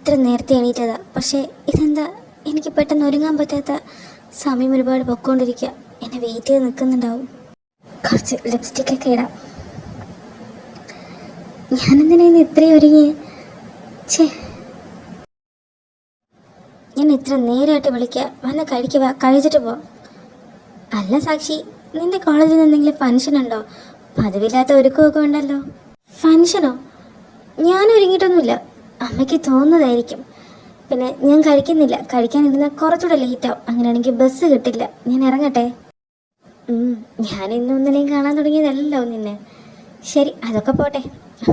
ഇത്ര നേരത്തെ എണീറ്റതാ. പക്ഷേ ഇതെന്താ എനിക്ക് പെട്ടെന്ന് ഒരുങ്ങാൻ പറ്റാത്ത? സമയം ഒരുപാട് പൊക്കോണ്ടിരിക്കുക. എന്നെ വെയിറ്റ് ചെയ്ത് നിൽക്കുന്നുണ്ടാവും. കുറച്ച് ലിപ്സ്റ്റിക്കൊക്കെ ഇടാം. ഞാനെന്തിനായിരുന്നു ഇത്രയും ഒരുങ്ങി? ഛേ, ഞാൻ ഇത്ര നേരമായിട്ട് വിളിക്കുക, വന്ന് കഴിക്കുക, കഴിച്ചിട്ട് പോ. അല്ല സാക്ഷി, നിന്റെ കോളേജിൽ എന്തെങ്കിലും ഫംഗ്ഷൻ ഉണ്ടോ? പതിവില്ലാത്ത ഒരുക്കമൊക്കെ ഉണ്ടല്ലോ. ഫംഗ്ഷനോ? ഞാൻ ഒരുങ്ങിയിട്ടൊന്നുമില്ല. അമ്മയ്ക്ക് തോന്നുന്നതായിരിക്കും. പിന്നെ ഞാൻ കഴിക്കുന്നില്ല. കഴിക്കാനിരുന്നാൽ കുറച്ചുകൂടെ ലേറ്റാവും. അങ്ങനെയാണെങ്കിൽ ബസ് കിട്ടില്ല. ഞാൻ ഇറങ്ങട്ടെ. ഞാൻ ഇന്നും ഇന്നലെയും കാണാൻ തുടങ്ങിയതല്ലോ നിന്നെ. ശരി, അതൊക്കെ പോട്ടെ.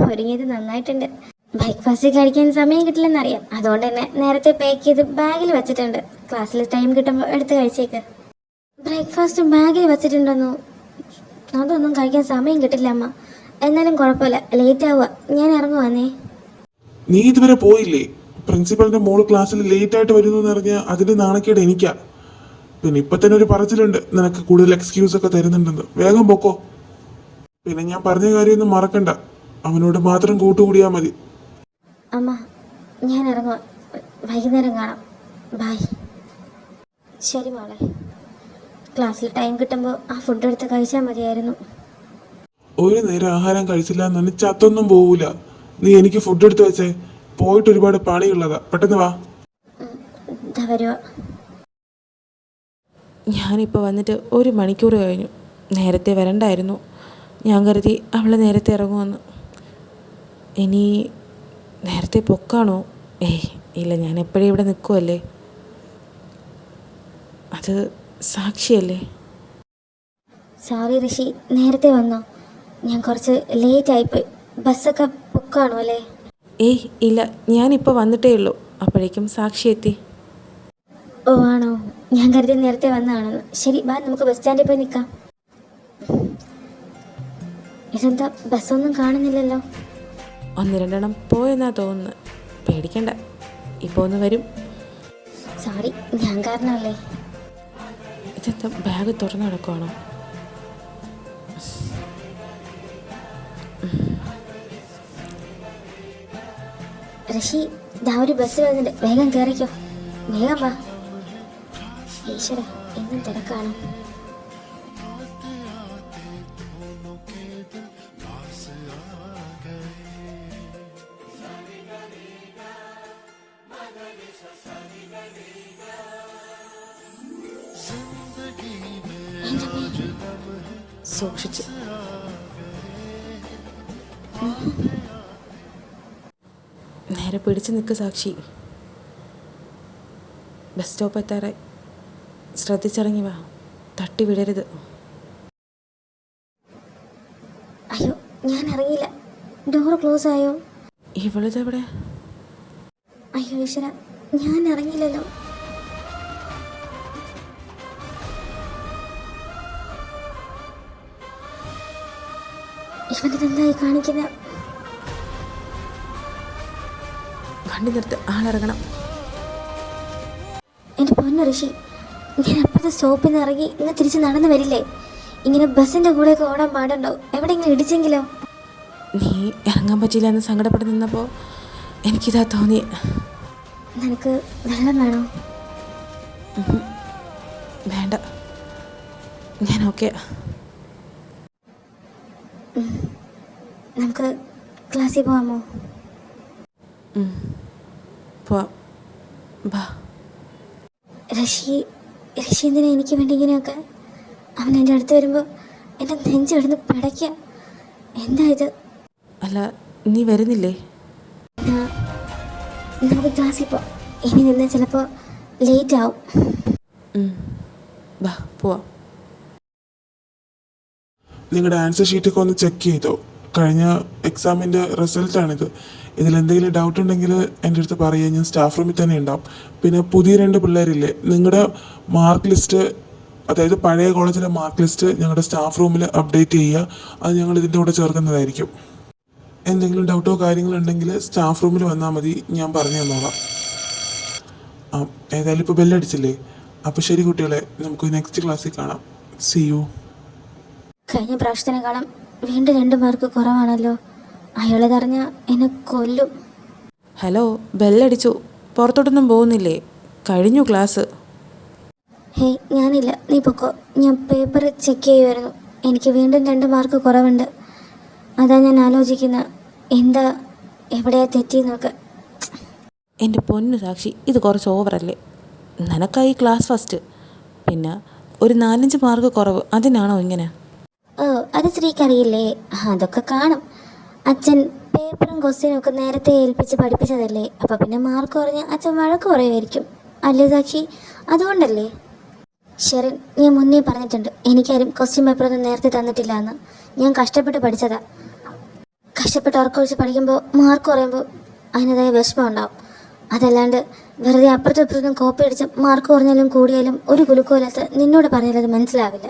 ഒരുങ്ങിയത് നന്നായിട്ടുണ്ട്. ബ്രേക്ക്ഫാസ്റ്റ് കഴിക്കാൻ സമയം കിട്ടില്ലെന്നറിയാം. അതുകൊണ്ട് തന്നെ നേരത്തെ പാക്ക് ചെയ്ത് ബാഗിൽ വെച്ചിട്ടുണ്ട്. ക്ലാസ്സിൽ ടൈം കിട്ടുമ്പോൾ എടുത്ത് കഴിച്ചേക്ക്. ബ്രേക്ക്ഫാസ്റ്റ് ബാഗിൽ വെച്ചിട്ടുണ്ടെന്നു? അതൊന്നും കഴിക്കാൻ സമയം കിട്ടില്ല അമ്മ. എന്നാലും കുഴപ്പമില്ല, ലേറ്റ് ആവുക. ഞാൻ ഇറങ്ങുവാന്നേ. നീ ഇതുവരെ പോയില്ലേ? പ്രിൻസിപ്പലിന്റെ മോള് ക്ലാസ്സിൽ ലേറ്റ് ആയിട്ട് വരുന്നു എന്ന് പറഞ്ഞാൽ അതിന്റെ നാണക്കേട് എനിക്കാ. പിന്നെ ഇപ്പൊ തന്നെ ഒരു പറച്ചിലുണ്ട് നിനക്ക് കൂടുതൽ എക്സ്ക്യൂസ് ഒക്കെ തരുന്നുണ്ടെന്ന്. വേഗം പൊക്കോ. പിന്നെ ഞാൻ പറഞ്ഞ കാര്യമൊന്നും മറക്കണ്ട. അവനോട് മാത്രം കൂട്ടുകൂടിയാ മതി. അമ്മ, ഞാൻ ഇറങ്ങുക. വൈകുന്നേരം കാണാം. ബൈ. ശരി മോളെ. ക്ലാസ്സിൽ ടൈം കിട്ടുമ്പോൾ ആ ഫുഡ് എടുത്ത് കഴിച്ചാൽ മതിയായിരുന്നു. ഒരു നേരം ആഹാരം കഴിച്ചില്ല എന്ന് ചത്തൊന്നും പോവൂല. നീ എനിക്ക് ഫുഡ് എടുത്ത് വെച്ചേ. പോയിട്ട് ഒരുപാട് പണിയുള്ളതാ. പെട്ടെന്ന് വാ. ഇതാ വരുക. ഞാനിപ്പോൾ വന്നിട്ട് 1 മണിക്കൂർ കഴിഞ്ഞു. നേരത്തെ വരണ്ടായിരുന്നു. ഞാൻ കരുതി അവൾ നേരത്തെ ഇറങ്ങുമെന്ന്. ഇനി നേരത്തെ പൊക്കാണോ? ഏയ് ഇല്ല, ഞാൻ എപ്പോഴും ഇവിടെ നിൽക്കുമല്ലേ. അത് സാക്ഷിയല്ലേ. സോറി ഋഷി, നേരത്തെ വന്നോ? ഞാൻ കുറച്ച് ലേറ്റ് ആയിപ്പോയി. ബസ്സൊക്കെ ബുക്കാണോ അല്ലേ? ഏയ് ഇല്ല, ഞാനിപ്പോൾ വന്നിട്ടേ ഉള്ളൂ. അപ്പോഴേക്കും സാക്ഷി എത്തി. ഓ ആണോ? ഞാൻ കരുതി നേരത്തെ വന്നതാണെന്ന്. ശരി, ബാ, നമുക്ക് ബസ് സ്റ്റാൻഡിൽ പോയി നിൽക്കാം. ഇതെന്താ ബസ്സൊന്നും കാണുന്നില്ലല്ലോ? 1-2 പോയെന്നാ തോന്നുന്നത്. പേടിക്കണ്ട, ഇപ്പോൾ ഒന്ന് വരും. സോറി, ഞാൻ കാരണമല്ലേ. ഇതെന്താ ബാഗ് തുറന്നു കിടക്കുവാണോ? ഋഷി, ദാ ഒരു ബസ് വരുന്നുണ്ട്. വേഗം കയറിക്കോ. വേഗം വാ. ഈശ്വര, എന്നും തിരക്കാണ്. സൂക്ഷിച്ച്. നേരെ പിടിച്ച് നിൽക്ക് സാക്ഷി. ബസ് സ്റ്റോപ്പ് എത്താറായി. ശ്രദ്ധിച്ചിറങ്ങി വാ. തട്ടി വിടരുത്. അയ്യോ, ഞാൻ അറിയില്ല. ഡോർ ക്ലോസ് ആയോ? ഇവളിതെവിടെ? അയ്യോ ഈശ്വര, ഞാൻ അറിഞ്ഞില്ലല്ലോ. ഇവനിതെന്തായി കാണിക്കുന്നത്? വണ്ടി നിർത്ത്, ആളിറങ്ങണം. എൻ്റെ പൊന്നു ഋഷി, ഞാൻ അപ്പുറത്തെ സ്റ്റോപ്പിൽ നിന്ന് ഇറങ്ങി ഇങ്ങ് തിരിച്ച് നടന്നു വരില്ലേ? ഇങ്ങനെ ബസ്സിൻ്റെ കൂടെയൊക്കെ ഓടാൻ പാടുണ്ടോ? എവിടെയെങ്കിലും ഇടിച്ചെങ്കിലോ? നീ ഇറങ്ങാൻ പറ്റിയില്ല എന്ന് സങ്കടപ്പെട്ട് നിന്നപ്പോൾ എനിക്കിതാ തോന്നി. നിനക്ക് വെള്ളം വേണോ? വേണ്ട, ഞാൻ ഓക്കെ. നമുക്ക് ക്ലാസ്സിൽ പോകാമോ? പോവാം, ബാ. ഋഷി എന്തിനാ എനിക്ക് വേണ്ടി ഇങ്ങനെയൊക്കെ? അവൻ എൻ്റെ അടുത്ത് വരുമ്പോൾ എൻ്റെ നെഞ്ചെടുന്ന് പിടയ്ക്കുക. എന്താ ഇത്? അല്ല, നീ വരുന്നില്ലേ? നമുക്ക് ക്ലാസ്സിൽ പോവാം. ഇനി നിന്ന് ചിലപ്പോൾ ലേറ്റ് ആവും. ബാ, പോവാം. നിങ്ങളുടെ ആൻസർ ഷീറ്റൊക്കെ ഒന്ന് ചെക്ക് ചെയ്തോ? കഴിഞ്ഞ എക്സാമിൻ്റെ റിസൾട്ടാണിത്. ഇതിലെന്തെങ്കിലും ഡൗട്ട് ഉണ്ടെങ്കിൽ എൻ്റെ അടുത്ത് പറയുക. ഞാൻ സ്റ്റാഫ് റൂമിൽ തന്നെ ഉണ്ടാവും. പിന്നെ പുതിയ 2 പിള്ളേരില്ലേ, നിങ്ങളുടെ മാർക്ക് ലിസ്റ്റ്, അതായത് പഴയ കോളേജിലെ മാർക്ക് ലിസ്റ്റ് ഞങ്ങളുടെ സ്റ്റാഫ് റൂമിൽ അപ്ഡേറ്റ് ചെയ്യുക. അത് ഞങ്ങൾ ഇതിൻ്റെ കൂടെ ചേർക്കുന്നതായിരിക്കും. എന്തെങ്കിലും ഡൗട്ടോ കാര്യങ്ങളോ ഉണ്ടെങ്കിൽ സ്റ്റാഫ് റൂമിൽ വന്നാൽ മതി, ഞാൻ പറഞ്ഞു തന്നോളാം. ഏതായാലും ഇപ്പോൾ ബെല്ലടിച്ചില്ലേ? അപ്പോൾ ശരി കുട്ടികളെ, നമുക്ക് നെക്സ്റ്റ് ക്ലാസ്സിൽ കാണാം. See you. കഴിഞ്ഞ പ്രാവശ്യത്തിനേക്കാളും വീണ്ടും 2 മാർക്ക് കുറവാണല്ലോ. അയാളതറിഞ്ഞാൽ എന്നെ കൊല്ലും. ഹലോ, ബെല്ലടിച്ചു. പുറത്തോട്ടൊന്നും പോകുന്നില്ലേ? കഴിഞ്ഞു ക്ലാസ്. ഹേയ്, ഞാനില്ല, നീ പൊക്കോ. ഞാൻ പേപ്പർ ചെക്ക് ചെയ്യുമായിരുന്നു. എനിക്ക് വീണ്ടും 2 മാർക്ക് കുറവുണ്ട്. അതാ ഞാൻ ആലോചിക്കുന്നത്, എന്താ എവിടെയാ തെറ്റിയെന്നൊക്കെ. എൻ്റെ പൊന്നു സാക്ഷി, ഇത് കുറച്ച് ഓവറല്ലേ? നിനക്കായി ക്ലാസ് ഫസ്റ്റ്, പിന്നെ ഒരു 4-5 മാർക്ക് കുറവ്, അതിനാണോ ഇങ്ങനെ? ഓ, അത് ശ്രീക്കറിയില്ലേ? അതൊക്കെ കാണും. അച്ഛൻ പേപ്പറും ക്വസ്റ്റ്യനും ഒക്കെ നേരത്തെ ഏൽപ്പിച്ച് പഠിപ്പിച്ചതല്ലേ. അപ്പം പിന്നെ മാർക്ക് കുറഞ്ഞ് അച്ഛൻ വഴക്ക് പറയുമായിരിക്കും അല്ലേ സാക്ഷി? അതുകൊണ്ടല്ലേ? ഷെറിൻ, ഞാൻ മുന്നേ പറഞ്ഞിട്ടുണ്ട്, എനിക്കാരും ക്വസ്റ്റ്യൻ പേപ്പറൊന്നും നേരത്തെ തന്നിട്ടില്ല എന്ന്. ഞാൻ കഷ്ടപ്പെട്ട് പഠിച്ചതാ. കഷ്ടപ്പെട്ട് ഉറക്കൊഴിച്ച് പഠിക്കുമ്പോൾ മാർക്ക് കുറയുമ്പോൾ അതിൻ്റെതായ വിഷമം ഉണ്ടാവും. അതല്ലാണ്ട് വെറുതെ അപ്പുറത്തും ഇപ്പുറത്തും കോപ്പി അടിച്ച് മാർക്ക് കുറഞ്ഞാലും കൂടിയാലും ഒരു കുലുക്കമില്ലാത്ത നിന്നോട് പറഞ്ഞാൽ അത് മനസ്സിലാവില്ല.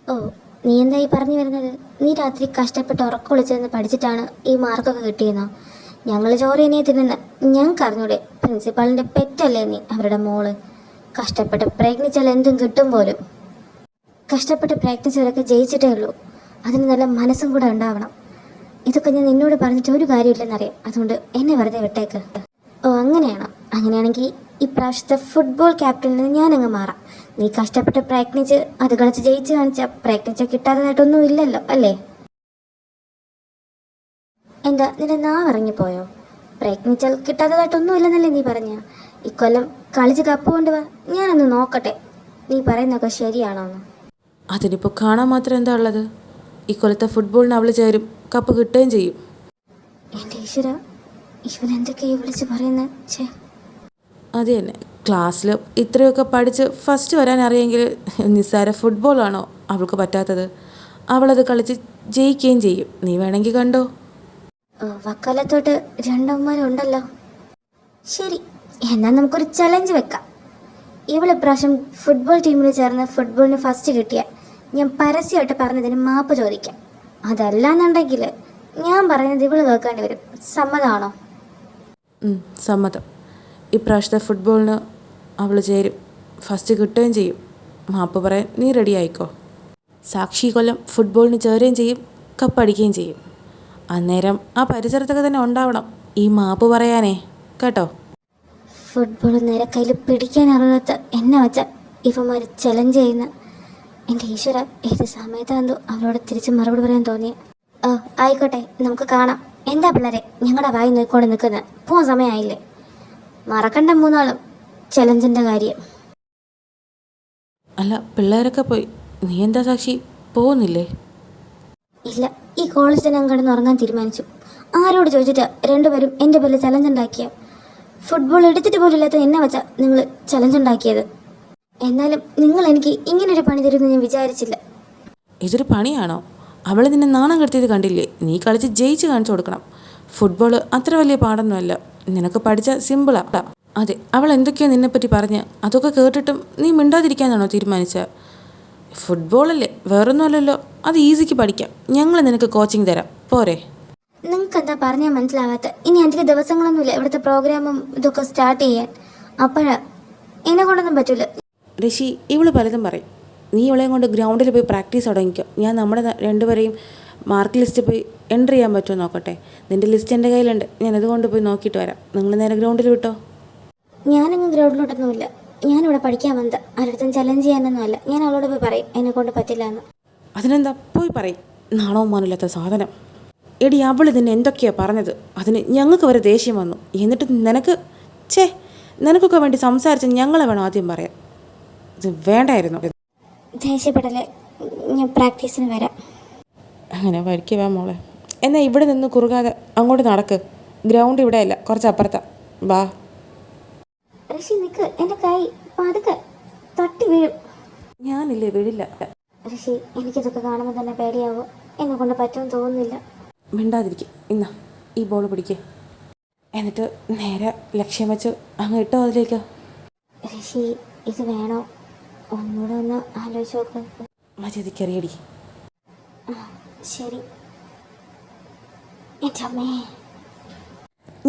ഓ, നീ എന്തായി പറഞ്ഞു വരുന്നത്? നീ രാത്രി കഷ്ടപ്പെട്ട് ഉറക്കൊളിച്ചിരുന്ന് പഠിച്ചിട്ടാണ് ഈ മാർക്കൊക്കെ കിട്ടിയെന്നോ? ഞങ്ങൾ ചോറ് ഇനിയെ തിന്നുന്ന ഞങ്ങൾക്ക് അറിഞ്ഞൂടെ? പ്രിൻസിപ്പാളിൻ്റെ പെറ്റല്ലേ നീ, അവരുടെ മോള്. കഷ്ടപ്പെട്ട് പ്രയത്നിച്ചാൽ എന്തും കിട്ടും പോലും. കഷ്ടപ്പെട്ട് പ്രാക്ടീസുകളൊക്കെ ജയിച്ചിട്ടേ ഉള്ളൂ. അതിന് നല്ല മനസ്സും കൂടെ ഉണ്ടാവണം. ഇതൊക്കെ ഞാൻ നിന്നോട് പറഞ്ഞിട്ട് ഒരു കാര്യമില്ലെന്നറിയാം. അതുകൊണ്ട് എന്നെ വെറുതെ വിട്ടേക്ക്. ഓ, അങ്ങനെയാണോ? അങ്ങനെയാണെങ്കിൽ ഇപ്രാവശ്യത്തെ ഫുട്ബോൾ ക്യാപ്റ്റനിൽ ഞാനങ്ങ് മാറാം. നീ കഷ്ടപ്പെട്ട് പ്രാക്ടീസ് അത് കളിച്ച് ജയിച്ച് കാണിച്ച പ്രാക്ടീസ് കിട്ടാത്തതായിട്ടൊന്നും ഇല്ലല്ലോ അല്ലേ? എന്താ നിന്റെ നാവിറങ്ങിപ്പോയോ? പ്രയത്നിച്ചാൽ കിട്ടാത്തതായിട്ടൊന്നും ഇല്ലെന്നല്ലേ നീ പറഞ്ഞ? ഇക്കൊല്ലം കളിച്ച് കപ്പ് കൊണ്ടുവാ, ഞാനൊന്ന് നോക്കട്ടെ നീ പറയുന്നതൊക്കെ ശരിയാണോന്ന്. അതിനിപ്പോൾ കാണാൻ മാത്രം എന്താ ഉള്ളത്? ഇക്കൊല്ലത്തെ ഫുട്ബോളിന് അവൾ ചേരും, കപ്പ് കിട്ടുകയും ചെയ്യും. എൻ്റെ ഈശ്വര, ഇവൻ എന്തൊക്കെയാ വിളിച്ച് പറയുന്നത്? ഛേ, അത് തന്നെ, ക്ലാസ്സിൽ ഇത്രയൊക്കെ പഠിച്ച് ഫസ്റ്റ് വരാൻ അറിയെങ്കിൽ നിസ്സാര ഫുട്ബോളാണോ അവൾക്ക് പറ്റാത്തത്? അവളത് കളിച്ച് ജയിക്കുകയും ചെയ്യും. നീ വേണമെങ്കിൽ കണ്ടോ. വക്കാലത്തോട്ട് 2 ഉണ്ടല്ലോ. ശരി, എന്നാൽ നമുക്കൊരു ചലഞ്ച് വെക്കാം. ഇവള് ഇപ്രാവശ്യം ഫുട്ബോൾ ടീമിൽ ചേർന്ന് ഫുട്ബോളിന് ഫസ്റ്റ് കിട്ടിയ ഞാൻ പരസ്യമായിട്ട് പറഞ്ഞതിന് മാപ്പ് ചോദിക്കാം. അതല്ലാന്നുണ്ടെങ്കിൽ ഞാൻ പറയുന്നത് ഇവള് കേൾക്കേണ്ടി വരും. സമ്മതമാണോ? സമ്മതം. ഇപ്രാവശ്യത്തെ ഫുട്ബോളിന് അവൾ ചേരും, ഫസ്റ്റ് കിട്ടുകയും ചെയ്യും. മാപ്പ് പറയാൻ നീ റെഡി ആയിക്കോ. സാക്ഷി കൊല്ലം ഫുട്ബോളിന് ചേരുകയും ചെയ്യും, കപ്പടിക്കുകയും ചെയ്യും. അന്നേരം ആ പരിസരത്തൊക്കെ തന്നെ ഉണ്ടാവണം ഈ മാപ്പ് പറയാനേ, കേട്ടോ. ഫുട്ബോൾ നേരെ കയ്യിൽ പിടിക്കാൻ അറിയാത്ത എന്നെ വെച്ച ഇവന്മാർ ചലഞ്ച് ചെയ്യുന്ന. എൻ്റെ ഈശ്വര, ഏത് സമയത്താന്തോ അവളോട് തിരിച്ച് മറുപടി പറയാൻ തോന്നിയേ. ഓ, ആയിക്കോട്ടെ, നമുക്ക് കാണാം. എന്താ പിള്ളേരെ ഞങ്ങളുടെ വായി നോക്കിക്കൊണ്ട് നിൽക്കുന്നത്? പോകാൻ സമയമായില്ലേ? മറക്കണ്ട 3 ചലഞ്ചിൻ്റെ കാര്യം. അല്ല, പിള്ളേരൊക്കെ പോയി, നീ എന്താ സാക്ഷി പോകുന്നില്ലേ? ഇല്ല, ഈ കോളേജിൽ ഞാൻ കിടന്ന് ഉറങ്ങാൻ തീരുമാനിച്ചു. ആരോട് ചോദിച്ചിട്ടാ 2 പേരും എൻ്റെ പേരിൽ ചലഞ്ച് ഉണ്ടാക്കിയ? ഫുട്ബോൾ എടുത്തിട്ട് പോലും ഇല്ലാത്ത എന്നെ വെച്ചാ നിങ്ങൾ ചലഞ്ച് ഉണ്ടാക്കിയത്. എന്നാലും നിങ്ങൾ എനിക്ക് ഇങ്ങനൊരു പണി തരുമെന്ന് ഞാൻ വിചാരിച്ചില്ല. ഇതൊരു പണിയാണോ? അവൾ നിന്നെ നാണം കെടുത്തിയത് കണ്ടില്ലേ? നീ കളിച്ച് ജയിച്ച് കാണിച്ചു കൊടുക്കണം. ഫുട്ബോൾ അത്ര വലിയ പാടൊന്നുമല്ല, നിനക്ക് പഠിച്ച സിമ്പിളാ. അതെ, അവൾ എന്തൊക്കെയോ നിന്നെപ്പറ്റി പറഞ്ഞ് അതൊക്കെ കേട്ടിട്ടും നീ മിണ്ടാതിരിക്കാനാണോ തീരുമാനിച്ചത്? ഫുട്ബോളല്ലേ, വേറൊന്നുമല്ലല്ലോ, അത് ഈസിക്ക് പഠിക്കാം. ഞങ്ങൾ നിനക്ക് കോച്ചിങ് തരാം, പോരെ? നിങ്ങൾക്ക് എന്താ പറഞ്ഞാൽ മനസ്സിലാവാത്ത? ഇനി അധിക ദിവസങ്ങളൊന്നുമില്ല ഇവിടുത്തെ പ്രോഗ്രാമും ഇതൊക്കെ സ്റ്റാർട്ട് ചെയ്യാൻ. അപ്പോഴാ എന്നെ കൊണ്ടൊന്നും പറ്റില്ല. ഋഷി, ഇവള് പലതും പറയും. നീ ഇവളെയും കൊണ്ട് ഗ്രൗണ്ടിൽ പോയി പ്രാക്ടീസ് തുടങ്ങിക്കോ. ഞാൻ നമ്മുടെ 2 പേരെയും മാർക്ക് ലിസ്റ്റ് പോയി എൻട്രി ചെയ്യാൻ പറ്റുമോ നോക്കട്ടെ. നിൻ്റെ ലിസ്റ്റ് എൻ്റെ കയ്യിലുണ്ട്, ഞാനത് കൊണ്ട് പോയി നോക്കിയിട്ട് വരാം. നിങ്ങൾ നേരെ ഗ്രൗണ്ടിൽ വിട്ടോ. ഞാനങ്ങ് ഗ്രൗണ്ടിലോട്ടൊന്നുമില്ല. ഞാനിവിടെ പഠിക്കാൻ വന്നത്, ആരുടെ ചലഞ്ച് ചെയ്യാനൊന്നും അല്ല. ഞാൻ അവളോട് പോയി പറയും എന്നെ കൊണ്ട് പറ്റില്ല എന്ന്. അതിനെന്താ, പോയി പറയും. നാണവും മാനില്ലാത്ത സാധനം. എടി, അവൾ ഇതിന് എന്തൊക്കെയാണ് പറഞ്ഞത്? അതിന് ഞങ്ങൾക്ക് വരെ ദേഷ്യം വന്നു. എന്നിട്ട് നിനക്കൊക്കെ വേണ്ടി സംസാരിച്ച് ഞങ്ങളെ വേണം ആദ്യം പറയാം. ഇത് വേണ്ടായിരുന്നു. ദേഷ്യപ്പെടല്ലേ, ഞാൻ പ്രാക്ടീസിന് വരാം. അങ്ങനെ വഴിക്ക് വാ മോളെ. എന്നാൽ ഇവിടെ നിന്ന് കുറുകാതെ അങ്ങോട്ട് നടക്ക്. ഗ്രൗണ്ട് ഇവിടെ അല്ല, കുറച്ച് അപ്പുറത്താ. വാ. ഋഷി നിക്ക്, എൻ്റെ കൈ പതുക്കെ തട്ടി വീഴും. ഞാനില്ലേ, വീഴില്ല. ഋഷി, എനിക്കിതൊക്കെ കാണുമ്പോൾ തന്നെ പേടിയാവും. എന്നെ കൊണ്ട് പറ്റുമെന്ന് തോന്നുന്നില്ല. മിണ്ടാതിരിക്കുക. ഇന്നാ ഈ ബോൾ പിടിക്കുക, എന്നിട്ട് നേരെ ലക്ഷ്യം വെച്ച് അങ്ങ് ഇട്ടോ അതിലേക്ക്. ഋഷി, ഇത് വേണോ? ഒന്നുകൂടെ ഒന്ന് ആലോചിച്ച് നോക്ക്. മര്യാദയ്ക്കറിയടി. ശരി. എൻ്റെ അമ്മേ,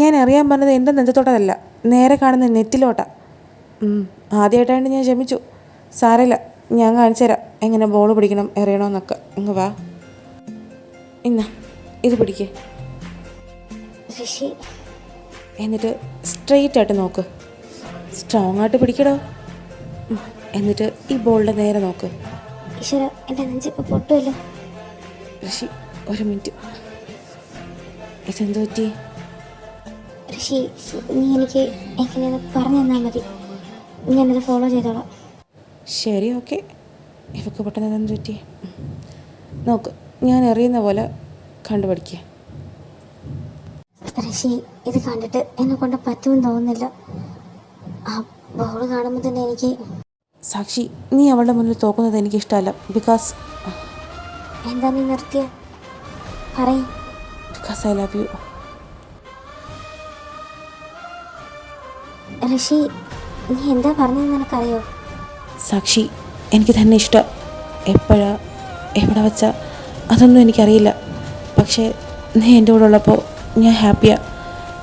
ഞാൻ അറിയാൻ പറഞ്ഞത് എൻ്റെ നെഞ്ചത്തോട്ടതല്ല, നേരെ കാണുന്ന നെറ്റിലോട്ടാ. ആദ്യമായിട്ടായിട്ട് ഞാൻ ക്ഷമിച്ചു. സാരമില്ല, ഞാൻ കാണിച്ചു തരാം എങ്ങനെ ബോൾ പിടിക്കണം, എറിയണമെന്നൊക്കെ. ഇങ്ങ് വാ. ഇന്നാ ഇത് പിടിക്കേ. ഋഷി, എന്നിട്ട് സ്ട്രെയിറ്റ് ആയിട്ട് നോക്ക്. സ്ട്രോങ് ആയിട്ട് പിടിക്കടോ. എന്നിട്ട് ഈ ബോളിൻ്റെ നേരെ നോക്ക്. ഈശ്വര, എൻ്റെ നെഞ്ചിപ്പോൾ പൊട്ടുമല്ലോ. ഋഷി, ഒരു മിനിറ്റ്. ഇതെന്ത് പറ്റി? ഋഷി, നീ എനിക്ക് എങ്ങനെയെന്ന് പറഞ്ഞു തന്നാൽ മതി. ഞാനത് ഫോളോ ചെയ്തോളാം. ശരി, ഓക്കെ. ഇവക്ക് പെട്ടെന്ന് ഇതെന്ത് പറ്റി? നോക്ക്, ഞാൻ അറിയുന്ന പോലെ കണ്ടുപിടിക്കുക. ഋഷി, ഇത് കണ്ടിട്ട് എന്നെ കൊണ്ട് പറ്റുമെന്ന് തോന്നുന്നില്ല. ആ ബോൾ കാണുമ്പോൾ തന്നെ എനിക്ക്... സാക്ഷി, നീ അവളുടെ മുന്നിൽ തോക്കുന്നത് എനിക്കിഷ്ടമല്ല. ബിക്കോസ് എന്താ നീ നിർത്തിയ? പറയും. Because I love you. Rishi, നീ എന്താ പറഞ്ഞതെന്ന് നിനക്കറിയോ? സാക്ഷി, എനിക്ക് തന്നെ ഇഷ്ടം. എപ്പോഴാ, എവിടെ വച്ചാ അതൊന്നും എനിക്കറിയില്ല. പക്ഷേ നീ എൻ്റെ കൂടെ ഉള്ളപ്പോൾ ഞാൻ ഹാപ്പിയാണ്.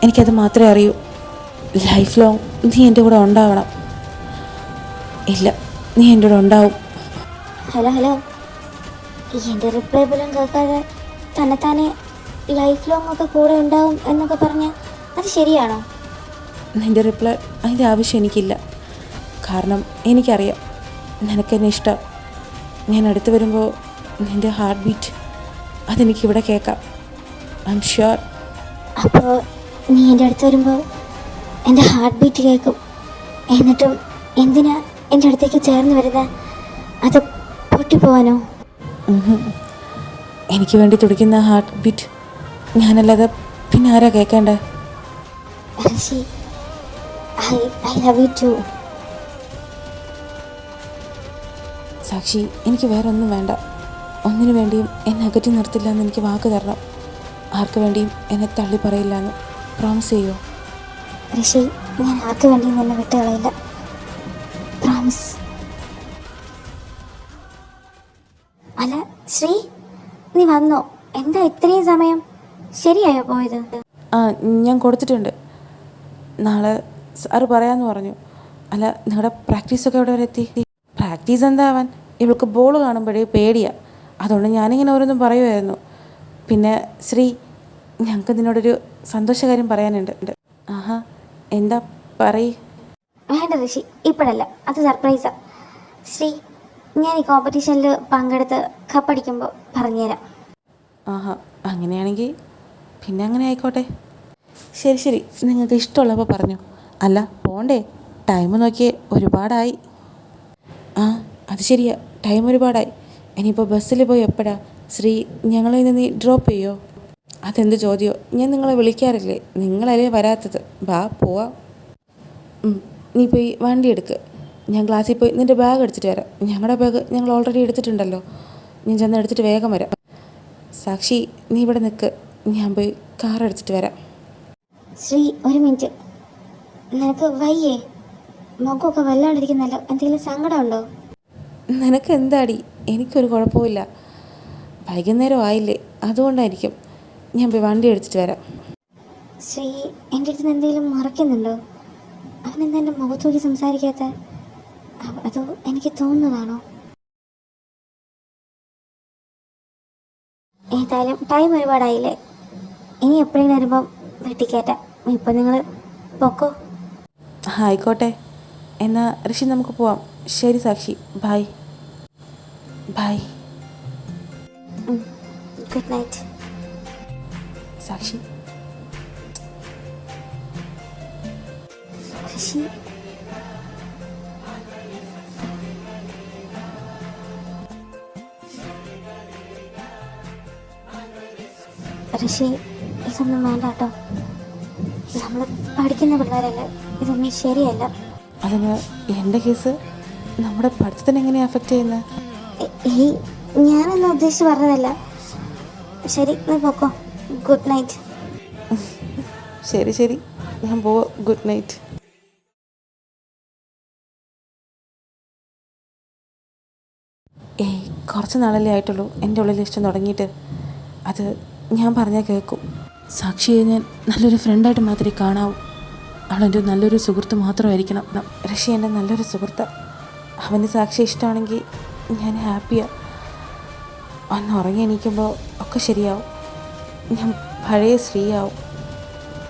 എനിക്കത് മാത്രമേ അറിയൂ. ലൈഫ് ലോങ് നീ എൻ്റെ കൂടെ ഉണ്ടാവണം. ഇല്ല, നീ എൻ്റെ കൂടെ ഉണ്ടാവും. ഹലോ ഹലോ, എൻ്റെ റിപ്ലൈ പോലും കേൾക്കാതെ തന്നെത്താനെ ലൈഫ് ലോങ് ഒക്കെ കൂടെ ഉണ്ടാവും എന്നൊക്കെ പറഞ്ഞാൽ അത് ശരിയാണോ? നിൻ്റെ റിപ്ലൈ അതിൻ്റെ ആവശ്യം എനിക്കില്ല. കാരണം എനിക്കറിയാം നിനക്കെന്നെ ഇഷ്ടം. ഞാൻ അടുത്ത് വരുമ്പോൾ നിൻ്റെ ഹാർട്ട് ബീറ്റ് അതെനിക്കിവിടെ കേൾക്കാം. I M sure. അപ്പോൾ നീ എൻ്റെ അടുത്ത് വരുമ്പോൾ എൻ്റെ ഹാർട്ട് ബീറ്റ് കേൾക്കും. എന്നിട്ടും എന്തിനാ എൻ്റെ അടുത്തേക്ക് ചേർന്ന് വരുന്നത്? അത് പൊട്ടിപ്പോവാനോ? എനിക്ക് വേണ്ടി തുടിക്കുന്ന ഹാർട്ട് ബീറ്റ് ഞാനല്ലാതെ പിന്നെ ആരാ കേൾക്കേണ്ടേ? ഋഷി, I love you too. സാക്ഷി, എനിക്ക് വേറെ ഒന്നും വേണ്ട. ഒന്നിനു വേണ്ടിയും എന്നെ അകറ്റി നിർത്തില്ല എന്ന് എനിക്ക് വാക്ക് തരണം. ആർക്ക് വേണ്ടിയും എന്നെ തള്ളി പറയില്ല എന്ന് പ്രോമിസ് ചെയ്യുമോ? ഋഷി, ഞാൻ ആർക്ക് വേണ്ടിയും നിന്നെ വിട്ടുകളയില്ല. പ്രോമിസ്. അല്ല ശ്രീ, നീ വന്നോ? എന്താ ഇത്രയും സമയം? ശരിയായോ പോയത്? ആ, ഞാൻ കൊടുത്തിട്ടുണ്ട്. നാളെ സാറ് പറയാമെന്ന് പറഞ്ഞു. അല്ല, നിങ്ങളുടെ പ്രാക്ടീസൊക്കെ എവിടെ വരെ എത്തി? പ്രാക്ടീസ് എന്താവാൻ, ഇവൾക്ക് ബോൾ കാണുമ്പോഴേ പേടിയാണ്. അതുകൊണ്ട് ഞാനിങ്ങനെ ഓരോന്നും പറയുമായിരുന്നു. പിന്നെ ശ്രീ, ഞങ്ങൾക്ക് നിന്നോടൊരു സന്തോഷകാര്യം പറയാനുണ്ട്. ആഹാ, എന്താ പറയ്? വേണ്ട ഋഷി, ഇപ്പോഴല്ല, അത് സർപ്രൈസാ. ശ്രീ, ഞാൻ ഈ കോമ്പറ്റീഷനിൽ പങ്കെടുത്ത് കപ്പടിക്കുമ്പോൾ പറഞ്ഞുതരാം. ആഹാ, അങ്ങനെയാണെങ്കിൽ പിന്നെ അങ്ങനെ ആയിക്കോട്ടെ. ശരി ശരി, നിങ്ങൾക്ക് ഇഷ്ടമുള്ളപ്പോൾ പറഞ്ഞു. അല്ല, പോണ്ടേ? ടൈം നോക്കിയേ ഒരുപാടായി. ആ, അത് ശരിയാ, ടൈം ഒരുപാടായി. ഇനിയിപ്പോൾ ബസ്സിൽ പോയി എപ്പോഴാ? ശ്രീ, ഞങ്ങളെ ഇന്ന് നീ ഡ്രോപ്പ് ചെയ്യോ? അതെന്ത് ചോദ്യമോ? ഞാൻ നിങ്ങളെ വിളിക്കാറില്ലേ? നിങ്ങളല്ലേ വരാത്തത്. വാ, പോവാം. നീ പോയി വണ്ടി എടുക്ക്. ഞാൻ ക്ലാസ്സിൽ പോയി നിൻ്റെ ബാഗ് എടുത്തിട്ട് വരാം. ഞങ്ങളുടെ ബാഗ് ഞങ്ങൾ ഓൾറെഡി എടുത്തിട്ടുണ്ടല്ലോ. ഞാൻ ചെന്ന് എടുത്തിട്ട് വേഗം വരാം. സാക്ഷി, നീ ഇവിടെ നിൽക്ക്, ഞാൻ പോയി കാർ എടുത്തിട്ട് വരാം. ശ്രീ, ഒരു മിനിറ്റ്. നിനക്ക് വയ്യേ? മുഖമൊക്കെ വല്ലാണ്ടിരിക്കുന്നല്ലോ. എന്തെങ്കിലും സങ്കടമുണ്ടോ? നിനക്ക് എന്താടി? എനിക്കൊരു കുഴപ്പമില്ല. വൈകുന്നേരം ആയില്ലേ, അതുകൊണ്ടായിരിക്കും. ഞാൻ പോയി വണ്ടി എടുത്തിട്ട് വരാം. ശ്രീ, എൻ്റെ അടുത്ത് എന്തെങ്കിലും മറക്കുന്നുണ്ടോ? അവനെന്താ എൻ്റെ മുഖത്ത് നോക്കി സംസാരിക്കാത്ത? അതോ എനിക്ക് തോന്നുന്നതാണോ? ഏതായാലും ടൈം ഒരുപാടായില്ലേ. ഇനി എപ്പോഴെങ്കിലും വരുമ്പം വെട്ടിക്കയറ്റാം. ഇപ്പം നിങ്ങൾ പൊക്കോ. ആയിക്കോട്ടെ. എന്നാൽ ഋഷി, നമുക്ക് പോവാം. ശരി സാക്ഷി, ബൈ ബൈ. Good night. സാക്ഷി. ഋഷി, ഋഷി, ഇതൊന്നും വേണ്ട കേട്ടോ. നമ്മൾ പഠിക്കുന്ന പിള്ളേരല്ലേ, ഇതൊന്നും ശരിയല്ല. അതിന് എൻ്റെ കേസ് നമ്മുടെ പഠിത്തത്തിന് എങ്ങനെയാണ് അഫക്റ്റ് ചെയ്യുന്നത്? ഈ ഞാനൊന്നും ഉദ്ദേശിച്ച് പറഞ്ഞതല്ല. ശരി, നീ പൊക്കോ. Good night. ശരി ശരി, ഞാൻ പോവാം. Good night. കുറച്ച് നാളല്ലേ ആയിട്ടുള്ളൂ എൻ്റെ ഉള്ളിൽ ഇഷ്ടം തുടങ്ങിയിട്ട്. അത് ഞാൻ പറഞ്ഞാൽ കേൾക്കും. സാക്ഷിയെ ഞാൻ നല്ലൊരു ഫ്രണ്ടായിട്ട് മാത്രമേ കാണാവൂ. അവളെൻ്റെ നല്ലൊരു സുഹൃത്ത് മാത്രമായിരിക്കണം. ഋഷി എൻ്റെ നല്ലൊരു സുഹൃത്താണ്. അവന് സാക്ഷി ഇഷ്ടമാണെങ്കിൽ ഞാൻ ഹാപ്പിയാണ്. ഒന്ന് ഉറങ്ങി എണീക്കുമ്പോൾ ഒക്കെ ശരിയാവും. ഞാൻ പഴയ സ്ത്രീയാവും.